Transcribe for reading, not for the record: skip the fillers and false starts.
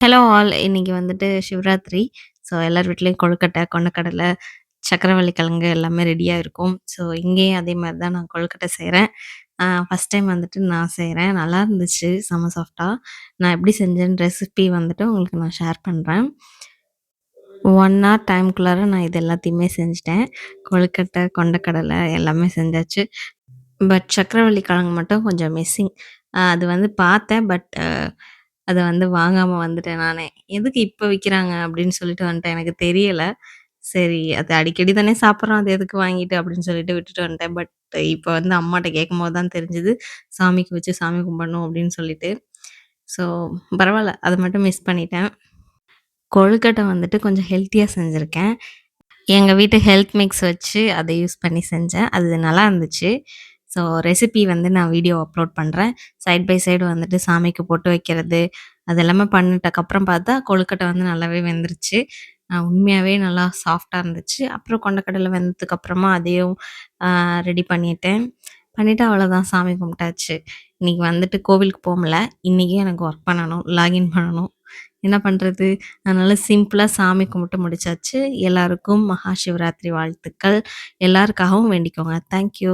Hello all. இன்னைக்கு வந்துட்டு Shivaratri. So எல்லார் வீட்லயும் கொழுக்கட்டை, கொண்டக்கடலை, சர்க்கரைவள்ளி கிழங்கு எல்லாமே ரெடியா இருக்கும். ஸோ இங்கேயும் அதே மாரி தான் நான் கொழுக்கட்டை செய்றேன். ஃபர்ஸ்ட் டைம் வந்துட்டு நான் செய்றேன். நல்லா இருந்துச்சு செம்ம சாஃப்ட்டா. நான் எப்படி செஞ்சேன்னு ரெசிபி வந்துட்டு உங்களுக்கு நான் ஷேர் பண்றேன். 1 ஹவர் டைம்க்குள்ளார நான் இது எல்லாத்தையுமே செஞ்சுட்டேன். கொழுக்கட்டை, கொண்டக்கடலை எல்லாமே செஞ்சாச்சு. பட் சர்க்கரைவள்ளி கிழங்கு மட்டும் கொஞ்சம் மிஸ்ஸிங். அது வந்து பார்த்தேன். பட் அத வந்து வாங்காம வந்துட்டேன் நானே. எதுக்கு இப்ப விக்கிறாங்க அப்படின்னு சொல்லிட்டு வந்துட்டேன். எனக்கு தெரியல. சரி அது அடிக்கடி தானே சாப்பிடுறோம். அது எதுக்கு வாங்கிட்டு அப்படின்னு சொல்லிட்டு விட்டுட்டு வந்துட்டேன். பட் இப்ப வந்து அம்மாட்ட கேட்கும்போது தான் தெரிஞ்சது. சாமிக்கு வச்சு சாமி கும்பிடணும் அப்படின்னு சொல்லிட்டு. ஸோ பரவால்ல. அத மட்டும் மிஸ் பண்ணிட்டேன். கொழுக்கட்டை வந்துட்டு கொஞ்சம் ஹெல்த்தியா செஞ்சிருக்கேன். எங்க வீட்டு ஹெல்த் மிக்ஸ் வச்சு அத யூஸ் பண்ணி செஞ்சேன். அது நல்லா இருந்துச்சு. ஸோ ரெசிபி வந்து நான் வீடியோ அப்லோட் பண்றேன். சைட் பை சைடு வந்துட்டு சாமிக்கு பொட்டு வைக்கிறது, அது எல்லாமே பண்ணிட்டதுக்கப்புறம் பார்த்தா கொழுக்கட்டை வந்து நல்லாவே வெந்துருச்சு. உண்மையாவே நல்லா சாஃப்ட்டா இருந்துச்சு. அப்புறம் கொண்டைக்கடலை வெந்ததுக்கு அப்புறமா அதையும் ரெடி பண்ணிட்டேன். பண்ணிட்டு அவ்வளோதான் சாமி கும்பிட்டாச்சு. இன்னைக்கு வந்துட்டு கோவிலுக்கு போமுல்ல. இன்னைக்கும் எனக்கு ஒர்க் பண்ணணும். லாகின் பண்ணணும். என்ன பண்றது? அதனால சிம்பிளா சாமி கும்பிட்டு முடிச்சாச்சு. எல்லாருக்கும் மகா சிவராத்திரி வாழ்த்துக்கள். எல்லாருக்காகவும் வேண்டிக்கோங்க. Thank you.